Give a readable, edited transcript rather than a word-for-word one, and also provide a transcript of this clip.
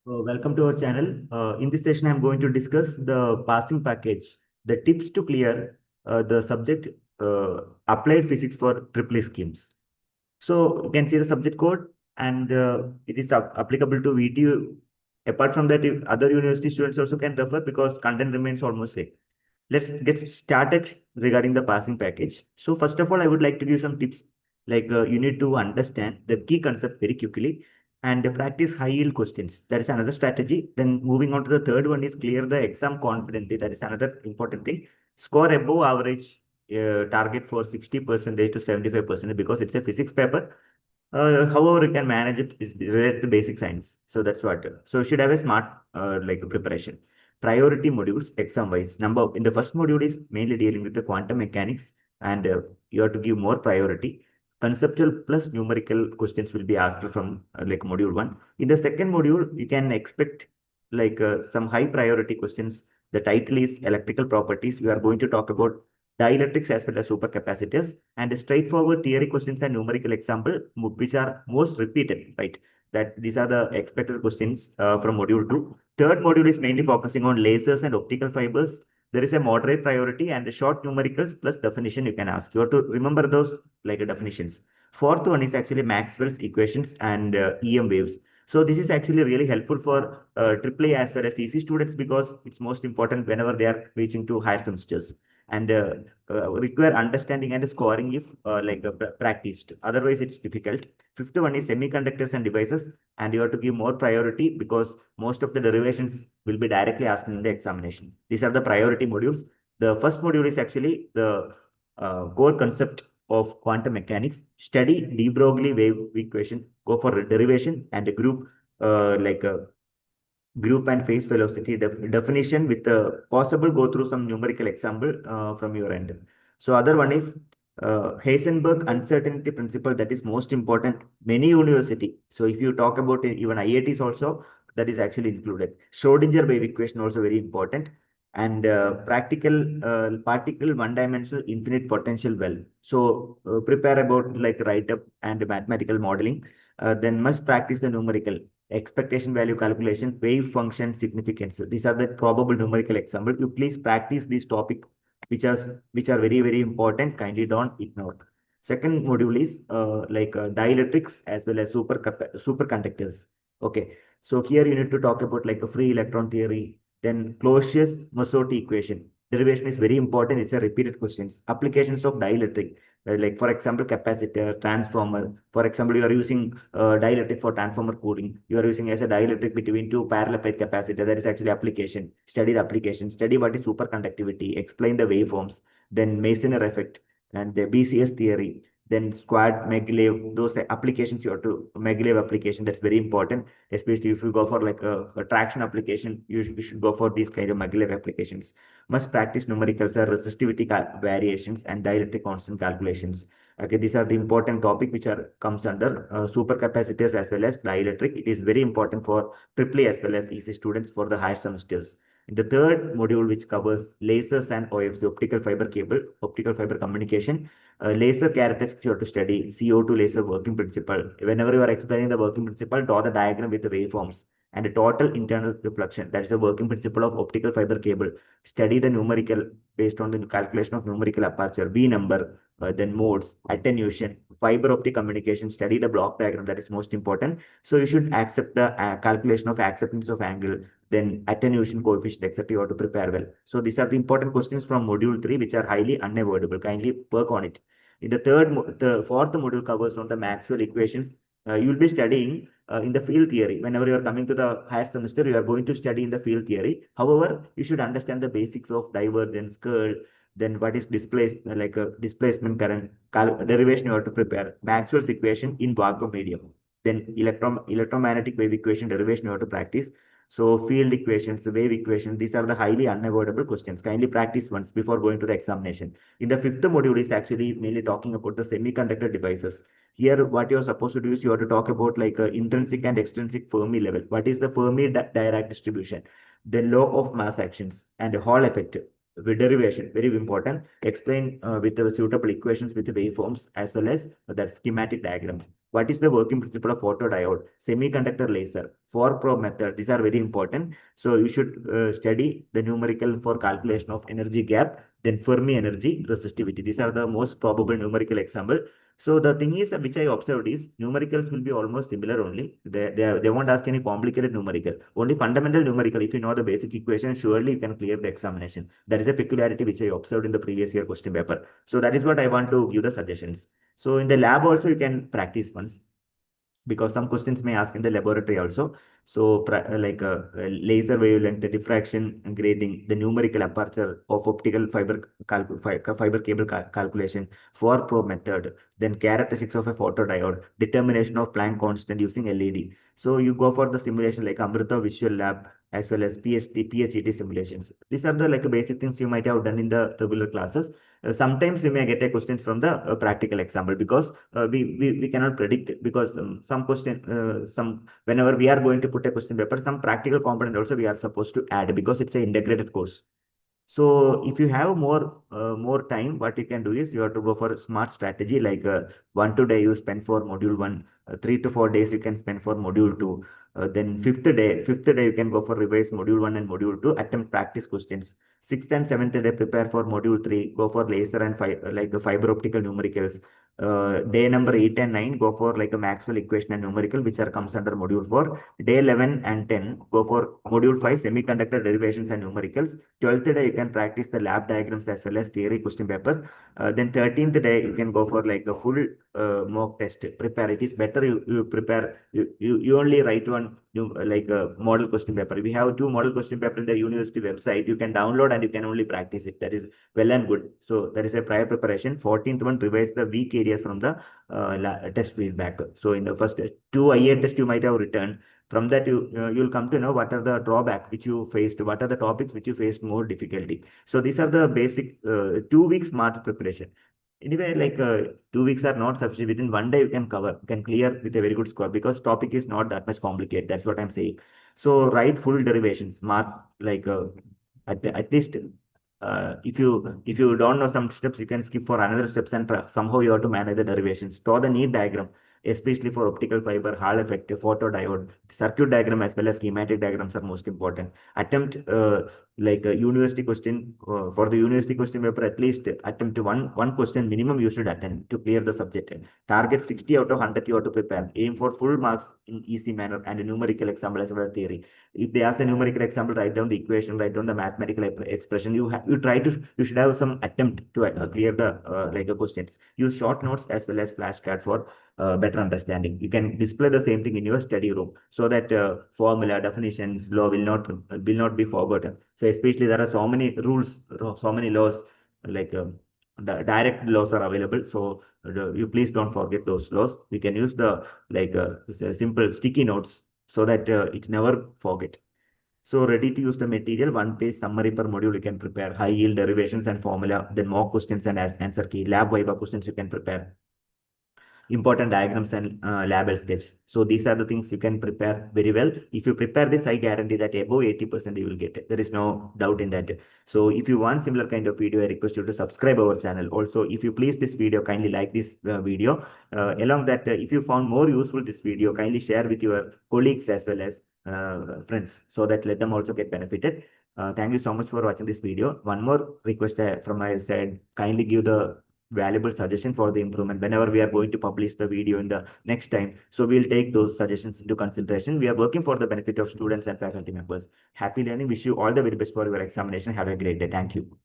Welcome to our channel. In this session, I'm going to discuss the passing package, the tips to clear the subject applied physics for triple schemes. So you can see the subject code, and it is applicable to VTU. Apart from that, if other university students also can refer because content remains almost same. Let's get started regarding the passing package. So first of all, I would like to give some tips. Like you need to understand the key concept very quickly and practice high yield questions. That is another strategy. Then moving on to the third one is clear the exam confidently. That is another important thing. Score above average target for 60% to 75% because it's a physics paper. However, you can manage it is related to basic science. So that's what. So you should have a smart preparation. Priority modules, exam wise. Number in the first module is mainly dealing with the quantum mechanics, and you have to give more priority. Conceptual plus numerical questions will be asked from module one. In the second module, you can expect some high priority questions. The title is electrical properties. We are going to talk about dielectrics as well as supercapacitors, and straightforward theory questions and numerical example, which are most repeated, right? That these are the expected questions from module 2. Third module is mainly focusing on lasers and optical fibers. There is a moderate priority and a short numericals plus definition you can ask. You have to remember those definitions. Fourth one is actually Maxwell's equations and EM waves. So this is actually really helpful for AAA as well as EC students because it's most important whenever they are reaching to higher semesters and require understanding and scoring if practiced. Otherwise, it's difficult. Fifth one is semiconductors and devices, and you have to give more priority because most of the derivations will be directly asked in the examination. These are the priority modules. The first module is actually the core concept of quantum mechanics. Study de Broglie wave equation, go for derivation and a uh, like a group and phase velocity definition with a possible go through some numerical example from your end. So other one is Heisenberg uncertainty principle that is most important. Many university. So if you talk about even IITs also, that is actually included. Schrodinger wave equation also very important. And practical particle one-dimensional infinite potential well. So prepare about like write-up and mathematical modeling. Then must practice the numerical expectation value calculation, wave function significance. These are the probable numerical example. You please practice this topic, which are very very important. Kindly don't ignore. Second module is dielectrics as well as superconductors. Okay, so here you need to talk about like a free electron theory, then Clausius-Mossotti equation. Derivation is very important. It's a repeated questions. Applications of dielectric, like for example, capacitor, transformer. For example, you are using dielectric for transformer cooling. You are using as a dielectric between two parallel plate capacitor. That is actually application. Study the application. Study what is superconductivity. Explain the waveforms. Then Mason's effect and the BCS theory. Then squad maglev. Those applications you have to maglev application. That's very important. Especially if you go for like a traction application, you should go for these kind of maglev applications. Must practice numericals or resistivity variations and dielectric constant calculations. Okay, these are the important topic which are comes under supercapacitors as well as dielectric. It is very important for AAA as well as EC students for the higher semesters. In the third module, which covers lasers and OFC, optical fiber cable, optical fiber communication, laser characteristics you have to study, CO2 laser working principle. Whenever you are explaining the working principle, draw the diagram with the waveforms and a total internal reflection. That is the working principle of optical fiber cable. Study the numerical based on the calculation of numerical aperture, V number, then modes, attenuation, fiber optic communication, study the block diagram, that is most important. So you should accept the calculation of acceptance of angle, then attenuation coefficient, etc. You have to prepare well. So these are the important questions from module 3, which are highly unavoidable. Kindly work on it. In the fourth module covers on the Maxwell equations. You will be studying in the field theory. Whenever you are coming to the higher semester, you are going to study in the field theory. However, you should understand the basics of divergence, curl, then what is displacement current, derivation you have to prepare, Maxwell's equation in vacuum medium, then electromagnetic wave equation derivation you have to practice. So field equations, wave equation, these are the highly unavoidable questions. Kindly practice once before going to the examination. In the fifth module is actually mainly talking about the semiconductor devices. Here, what you're supposed to do is you have to talk about like intrinsic and extrinsic Fermi level. What is the Fermi Dirac distribution? The law of mass actions and Hall effect. with derivation, very important. Explain with the suitable equations with the waveforms as well as that schematic diagrams. What is the working principle of photodiode, semiconductor laser, for probe method? These are very important. So you should study the numerical for calculation of energy gap, then Fermi energy resistivity. These are the most probable numerical example. So the thing is, which I observed is numericals will be almost similar only. They won't ask any complicated numerical. Only fundamental numerical. If you know the basic equation, surely you can clear the examination. That is a peculiarity which I observed in the previous year question paper. So that is what I want to give the suggestions. So in the lab also you can practice once, because some questions may ask in the laboratory also. So like laser wavelength, the diffraction grading, the numerical aperture of optical fiber cable calculation for probe method, then characteristics of a photodiode, determination of Planck constant using LED. So you go for the simulation like Amrita Visual Lab as well as PhD simulations. These are the like basic things you might have done in the regular classes. Sometimes you may get a question from the practical example, because we cannot predict it, because some question some whenever we are going to put a question paper, some practical component also we are supposed to add, because it's an integrated course. So if you have more time, what you can do is you have to go for a smart strategy, like 1 2 day you spend for module one, 3 to 4 days you can spend for module two. Then fifth day you can go for revise module one and module two, attempt practice questions. Sixth and seventh day prepare for module three, go for laser and like the fiber optical numericals. Day number 8 and 9 go for like a Maxwell equation and numerical, which are comes under module 4. Day 11 and 10 go for module 5, semiconductor derivations and numericals. 12th day you can practice the lab diagrams as well as theory question paper. Then 13th day you can go for like a full mock test. Prepare. It is better you prepare. You only write one like a model question paper. We have two model question paper in the university website. You can download and you can only practice it. That is well and good. So that is a prior preparation. 14th one, revise the weak areas from the test feedback. So in the first two IA test you might have written. From that you'll come to know what are the drawback which you faced, what are the topics which you faced more difficulty. So these are the basic 2 weeks smart preparation. Anyway, like 2 weeks are not sufficient. Within 1 day you can cover, can clear with a very good score, because topic is not that much complicated. That's what I'm saying. So write full derivations, mark like at least if you don't know some steps, you can skip for another steps, and somehow you have to manage the derivations. Draw the neat diagram, especially for optical fiber, Hall effect, photodiode, circuit diagram as well as schematic diagrams are most important. Attempt like a university question for the university question paper, at least attempt one question minimum you should attempt to clear the subject. Target 60 out of 100 you have to prepare. Aim for full marks in easy manner and a numerical example as well as theory. If they ask a numerical example, write down the equation, write down the mathematical expression. You should have some attempt to clear the like the questions. Use short notes as well as flashcard for better understanding. You can display the same thing in your study room, so that formula, definitions, law will not be forgotten. So especially there are so many rules, so many laws, like direct laws are available. So you please don't forget those laws. We can use the like simple sticky notes, so that it never forget. So ready to use the material, one page summary per module you can prepare, high yield derivations and formula, then mock questions and answer key, lab viva questions you can prepare, important diagrams and label sketch. So these are the things you can prepare very well. If you prepare this, I guarantee that above 80% you will get it. There is no doubt in that. So if you want similar kind of video, I request you to subscribe our channel. Also, if you please this video, kindly like this video. Along that, if you found more useful this video, kindly share with your colleagues as well as friends, so that let them also get benefited. Thank you so much for watching this video. One more request from my side, kindly give the valuable suggestion for the improvement whenever we are going to publish the video in the next time. So we'll take those suggestions into consideration. We are working for the benefit of students and faculty members. Happy learning. Wish you all the very best for your examination. Have a great day. Thank you.